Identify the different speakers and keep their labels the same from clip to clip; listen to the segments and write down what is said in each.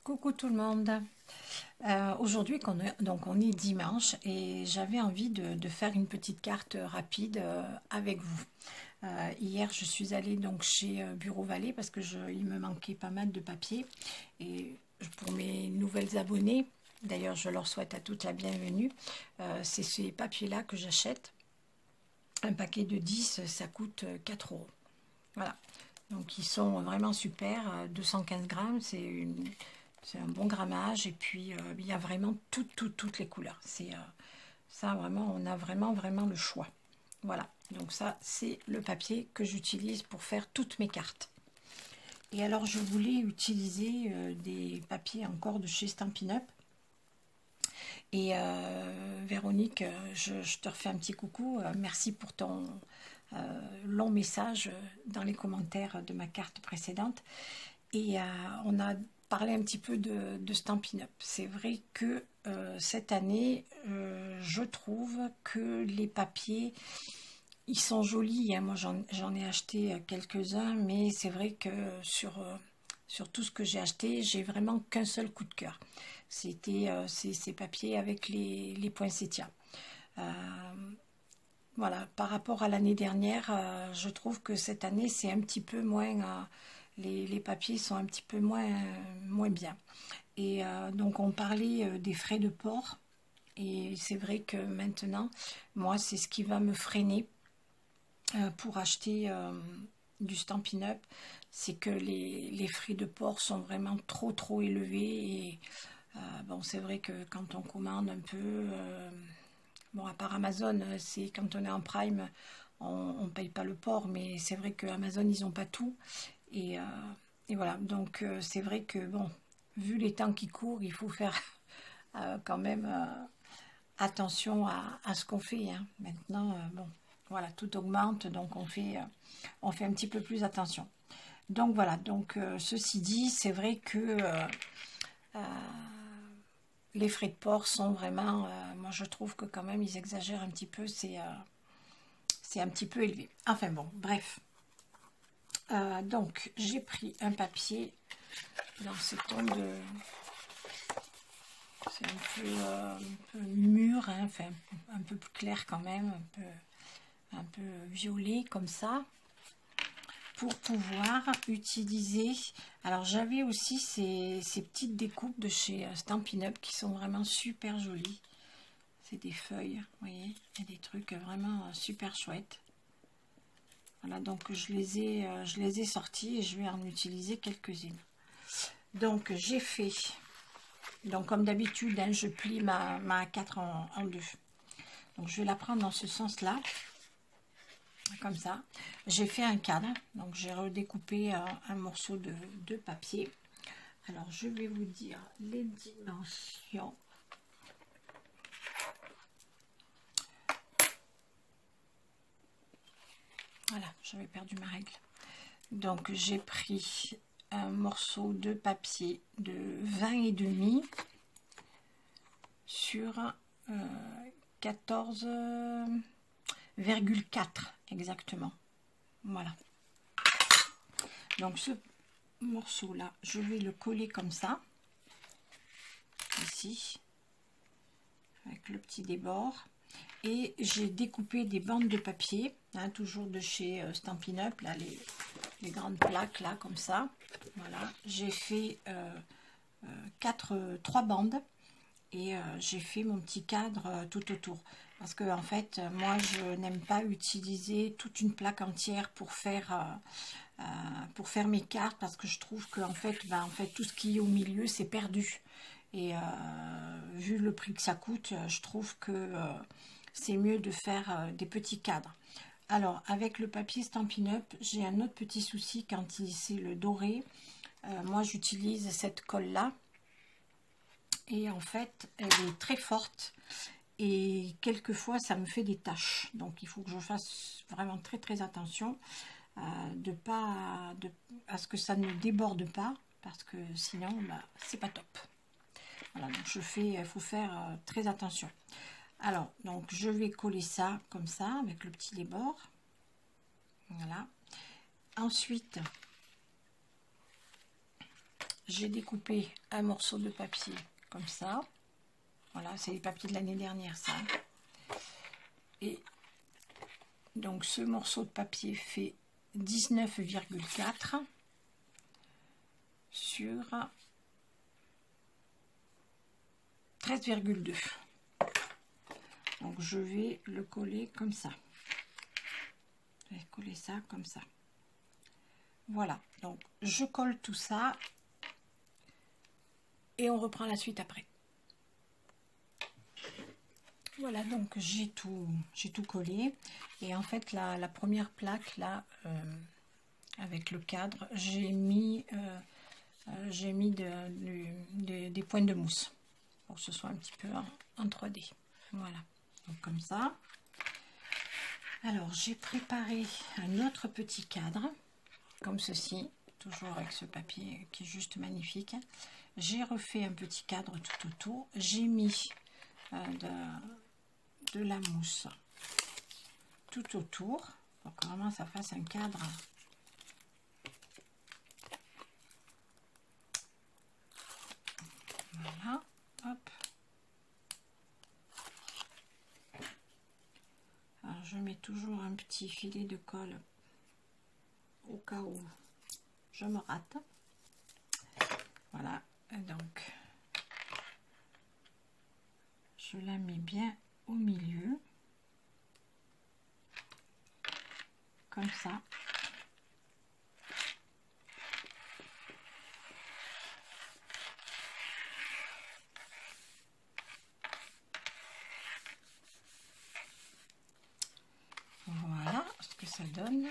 Speaker 1: Coucou tout le monde. Aujourd'hui, on est dimanche et j'avais envie de faire une petite carte rapide avec vous. Hier, je suis allée donc chez Bureau Vallée parce que il me manquait pas mal de papier. Et pour mes nouvelles abonnées, d'ailleurs, je leur souhaite à toutes la bienvenue, c'est ces papiers-là que j'achète. Un paquet de 10, ça coûte 4 euros. Voilà. Donc, ils sont vraiment super. 215 grammes, c'est un bon grammage. Et puis, il y a vraiment toutes les couleurs. Ça, vraiment, on a vraiment le choix. Voilà. Donc, ça, c'est le papier que j'utilise pour faire toutes mes cartes. Et alors, je voulais utiliser des papiers encore de chez Stampin' Up. Et Véronique, je te refais un petit coucou. Merci pour ton long message dans les commentaires de ma carte précédente. Et on a parlé un petit peu de Stampin' Up. C'est vrai que cette année, je trouve que les papiers, ils sont jolis. Hein. Moi, j'en ai acheté quelques-uns, mais c'est vrai que sur tout ce que j'ai acheté, j'ai vraiment qu'un seul coup de cœur. C'était ces papiers avec les poinsettias. Voilà, par rapport à l'année dernière, je trouve que cette année, c'est un petit peu moins... les papiers sont un petit peu moins bien. Et donc, on parlait des frais de port. Et c'est vrai que maintenant, moi, c'est ce qui va me freiner pour acheter du Stampin' Up. C'est que les frais de port sont vraiment trop élevés. Et bon, c'est vrai que quand on commande un peu... bon, à part Amazon, c'est quand on est en Prime, on ne paye pas le port, mais c'est vrai que Amazon, ils n'ont pas tout. Et voilà, donc c'est vrai que, bon, vu les temps qui courent, il faut faire quand même attention à ce qu'on fait. Hein. Maintenant, bon, voilà, tout augmente, donc on fait un petit peu plus attention. Donc voilà, donc ceci dit, c'est vrai que les frais de port sont vraiment, moi je trouve que quand même ils exagèrent un petit peu, c'est un petit peu élevé. Enfin bon, bref. Donc j'ai pris un papier dans ce ton de... C'est un peu mûr, hein, enfin un peu plus clair quand même, un peu violet comme ça, pour pouvoir utiliser. Alors j'avais aussi ces petites découpes de chez Stampin' Up qui sont vraiment super jolies. C'est des feuilles, vous voyez, il y a des trucs vraiment super chouettes. Voilà, donc je les ai sortis et je vais en utiliser quelques-unes. Donc j'ai fait, donc comme d'habitude, hein, je plie ma A4 en deux. Donc je vais la prendre dans ce sens-là, comme ça. J'ai fait un cadre, donc j'ai redécoupé un morceau de papier. Alors je vais vous dire les dimensions. Voilà, j'avais perdu ma règle. Donc j'ai pris un morceau de papier de 20,5 sur 14,4 exactement. Voilà. Donc ce morceau là, je vais le coller comme ça, ici, avec le petit débord. Et j'ai découpé des bandes de papier, hein, toujours de chez Stampin' Up, là, les grandes plaques, là, comme ça. Voilà, j'ai fait 3 bandes et j'ai fait mon petit cadre tout autour. Parce que, en fait, moi, je n'aime pas utiliser toute une plaque entière pour faire mes cartes, parce que je trouve que, en fait, tout ce qui est au milieu, c'est perdu. Et vu le prix que ça coûte, je trouve que... c'est mieux de faire des petits cadres. Alors, avec le papier Stampin' Up, j'ai un autre petit souci quand c'est le doré. Moi, j'utilise cette colle-là. Et en fait, elle est très forte. Et quelquefois, ça me fait des taches. Donc, il faut que je fasse vraiment très attention à ce que ça ne déborde pas. Parce que sinon, c'est pas top. Voilà, donc il faut faire très attention. Alors, donc je vais coller ça comme ça avec le petit débord. Voilà. Ensuite, j'ai découpé un morceau de papier comme ça. Voilà, c'est les papiers de l'année dernière, ça. Et donc, ce morceau de papier fait 19,4 sur 13,2. Donc, je vais le coller comme ça. Je vais coller ça comme ça. Voilà, donc je colle tout ça et on reprend la suite après. Voilà, donc j'ai tout collé. Et en fait, la première plaque, là, avec le cadre, j'ai mis des points de mousse pour que ce soit un petit peu en 3D. Voilà, donc comme ça. Alors, j'ai préparé un autre petit cadre, comme ceci, toujours avec ce papier qui est juste magnifique. J'ai refait un petit cadre tout autour. J'ai mis de la mousse tout autour pour que vraiment ça fasse un cadre voilà, hop. Alors je mets toujours un petit filet de colle au cas où je me rate. Voilà, donc je la mets bien au milieu comme ça. Voilà ce que ça donne.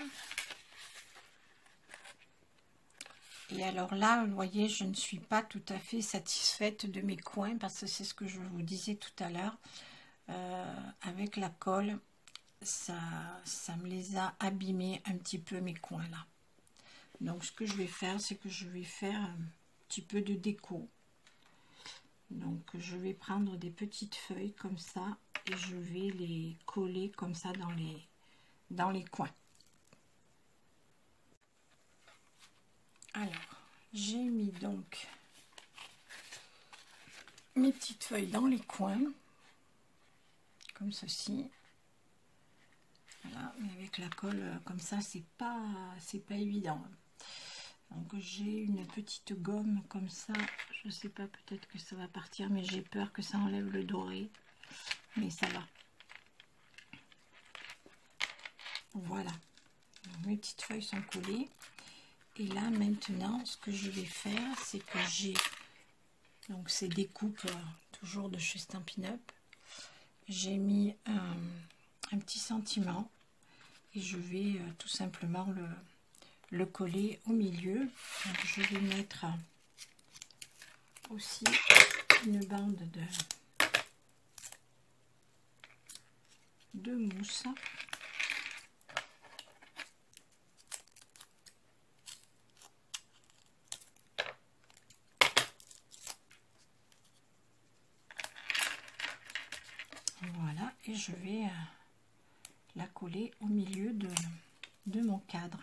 Speaker 1: Et alors là, vous voyez, je ne suis pas tout à fait satisfaite de mes coins parce que c'est ce que je vous disais tout à l'heure. Avec la colle, ça me les a abîmés un petit peu mes coins là. Donc ce que je vais faire, c'est que je vais faire un petit peu de déco. Donc je vais prendre des petites feuilles comme ça et je vais les coller comme ça dans les coins. Alors, j'ai mis donc mes petites feuilles dans les coins, comme ceci. Voilà, mais avec la colle comme ça, c'est pas évident. Donc j'ai une petite gomme comme ça, je sais pas, peut-être que ça va partir, mais j'ai peur que ça enlève le doré, mais ça va. Voilà, donc, mes petites feuilles sont collées. Et là maintenant, ce que je vais faire, c'est que j'ai donc ces découpes toujours de chez Stampin' Up. J'ai mis un petit sentiment et je vais tout simplement le coller au milieu. Donc, je vais mettre aussi une bande de mousse. Voilà, et je vais la coller au milieu de mon cadre.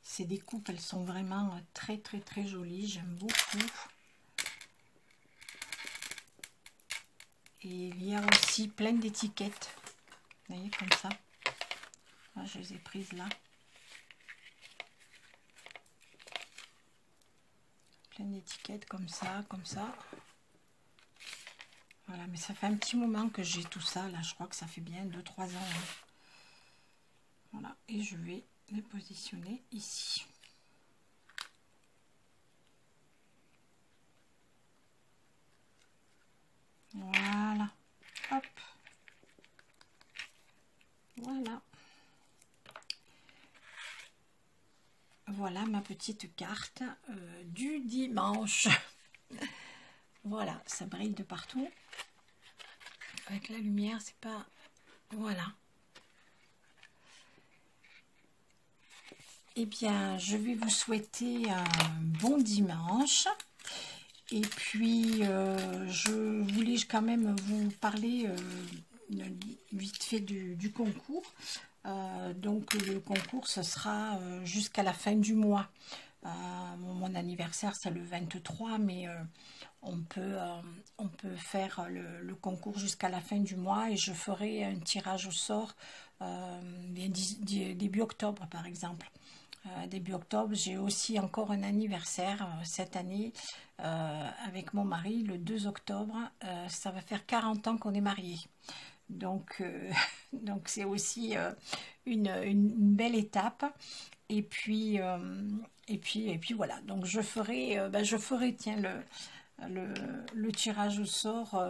Speaker 1: Ces découpes, elles sont vraiment très jolies, j'aime beaucoup. Et il y a aussi plein d'étiquettes, vous voyez, comme ça. Moi, je les ai prises là. Plein d'étiquettes comme ça, comme ça. Voilà, mais ça fait un petit moment que j'ai tout ça, là, je crois que ça fait bien 2-3 ans. Hein. Voilà, et je vais les positionner ici. Voilà, hop. Voilà. Voilà ma petite carte du dimanche. Voilà, ça brille de partout. Avec la lumière, c'est pas... Voilà. Eh bien, je vais vous souhaiter un bon dimanche. Et puis, je voulais quand même vous parler vite fait du concours. Donc, le concours, ce sera jusqu'à la fin du mois. Mon anniversaire, c'est le 23, mais on peut faire le concours jusqu'à la fin du mois et je ferai un tirage au sort début octobre, par exemple. Début octobre, j'ai aussi encore un anniversaire cette année avec mon mari, le 2 octobre. Ça va faire 40 ans qu'on est mariés. Donc, donc c'est aussi une belle étape. Et puis, voilà. Donc je ferai tiens, le tirage au sort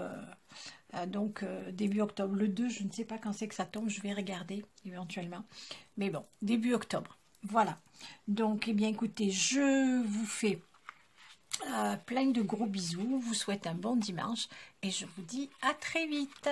Speaker 1: début octobre. Le 2, je ne sais pas quand c'est que ça tombe, je vais regarder éventuellement. Mais bon, début octobre. Voilà. Donc, eh bien, écoutez, je vous fais plein de gros bisous. Vous souhaite un bon dimanche et je vous dis à très vite.